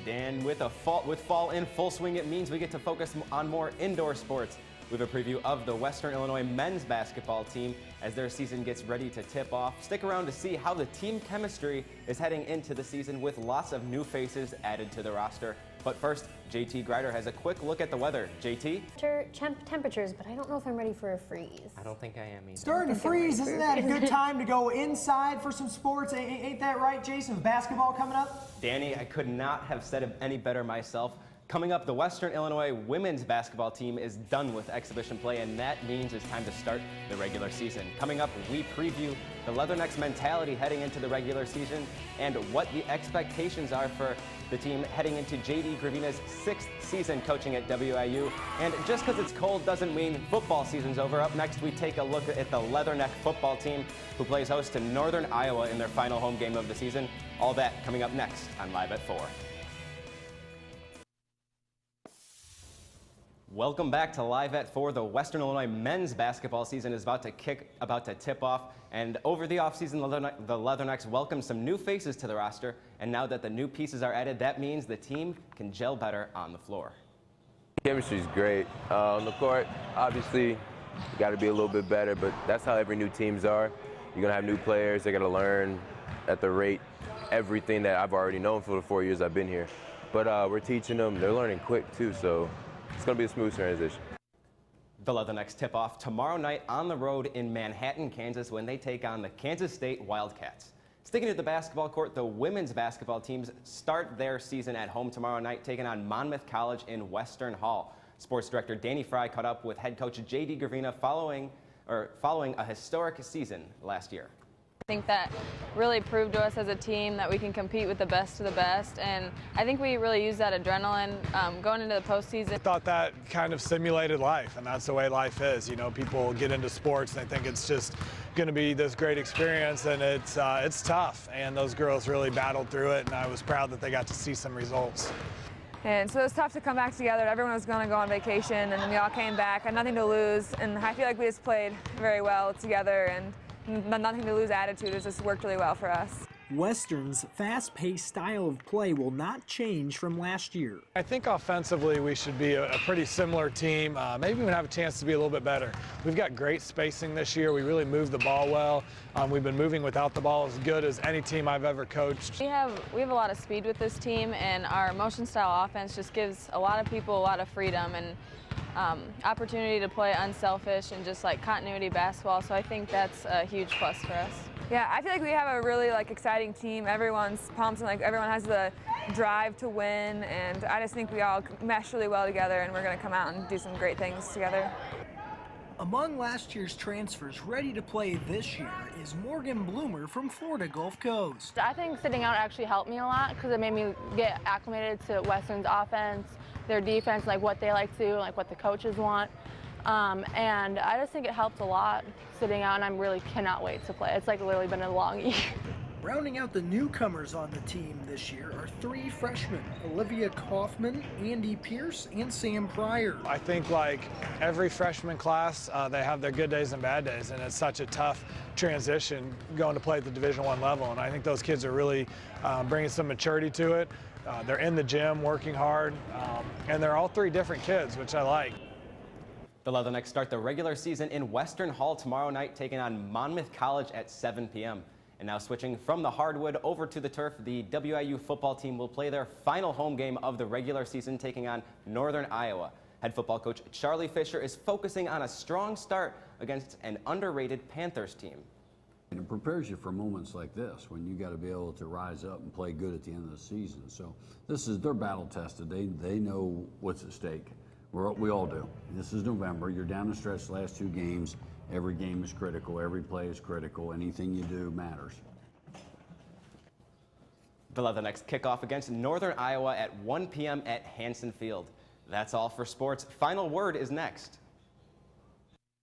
And with fall in full swing, it means we get to focus on more indoor sports. We have a preview of the Western Illinois men's basketball team as their season gets ready to tip off. Stick around to see how the team chemistry is heading into the season with lots of new faces added to the roster. But first, JT Greider has a quick look at the weather. JT? Temperatures, but I don't know if I'm ready for a freeze. I don't think I am either. Starting to freeze, isn't that a good time to go inside for some sports? Ain't that right, Jason? With basketball coming up? Danny, I could not have said it any better myself. Coming up, the Western Illinois women's basketball team is done with exhibition play, and that means it's time to start the regular season. Coming up, we preview the Leathernecks' mentality heading into the regular season and what the expectations are for the team heading into J.D. Gravina's 6th season coaching at WIU. And just because it's cold doesn't mean football season's over. Up next, we take a look at the Leatherneck football team who plays host to Northern Iowa in their final home game of the season. All that coming up next on Live at 4. Welcome back to Live at 4. The Western Illinois men's basketball season is about to tip off, and over the offseason, the Leathernecks welcomed some new faces to the roster, and now that the new pieces are added, that means the team can gel better on the floor. Chemistry's great. On the court, obviously, you got to be a little bit better, but that's how every new teams are. You're going to have new players. They got to learn at the rate everything that I've already known for the 4 years I've been here. But we're teaching them. They're learning quick, too, so it's going to be a smooth transition. The Leathernecks tip off tomorrow night on the road in Manhattan, Kansas, when they take on the Kansas State Wildcats. Sticking to the basketball court, the women's basketball teams start their season at home tomorrow night, taking on Monmouth College in Western Hall. Sports director Danny Fry caught up with head coach J.D. Gravina following a historic season last year. I think that really proved to us as a team that we can compete with the best of the best, and I think we really used that adrenaline going into the postseason. I thought that kind of simulated life, and that's the way life is. You know, people get into sports and they think it's just going to be this great experience, and it's tough, and those girls really battled through it, and I was proud that they got to see some results. And so it was tough to come back together. Everyone was going to go on vacation, and then we all came back, had nothing to lose, and I feel like we just played very well together, and nothing to lose attitude. It just worked really well for us. Western's fast-paced style of play will not change from last year. I think offensively we should be a pretty similar team. Maybe even have a chance to be a little bit better. We've got great spacing this year. We really move the ball well. We've been moving without the ball as good as any team I've ever coached. We have a lot of speed with this team, and our motion style offense just gives a lot of people a lot of freedom and opportunity to play unselfish and just like continuity basketball. So I think that's a huge plus for us. Yeah, I feel like we have a really exciting team. Everyone's pumped, and everyone has the drive to win, and I just think we all mesh really well together, and we're going to come out and do some great things together. Among last year's transfers ready to play this year is Morgan Bloomer from Florida Gulf Coast. I think sitting out actually helped me a lot because it made me get acclimated to Western's offense, their defense, like what they like to do, like what the coaches want. And I just think it helped a lot sitting out, and I really cannot wait to play. It's like literally been a long year. Rounding out the newcomers on the team this year are 3 freshmen, Olivia Kaufman, Andy Pierce, and Sam Pryor. I think like every freshman class, they have their good days and bad days, and it's such a tough transition going to play at the Division I level, and I think those kids are really bringing some maturity to it. They're in the gym working hard, and they're all 3 different kids, which I like. The Leathernecks start the regular season in Western Hall tomorrow night, taking on Monmouth College at 7 p.m. And now switching from the hardwood over to the turf, the WIU football team will play their final home game of the regular season, taking on Northern Iowa. Head football coach Charlie Fisher is focusing on a strong start against an underrated Panthers team. And it prepares you for moments like this when you got to be able to rise up and play good at the end of the season. So this is their battle tested. They know what's at stake. We all do. This is November. You're down the stretch the last 2 games. Every game is critical. Every play is critical. Anything you do matters. The Leathernecks kick off against Northern Iowa at 1 p.m. at Hanson Field. That's all for sports. Final word is next.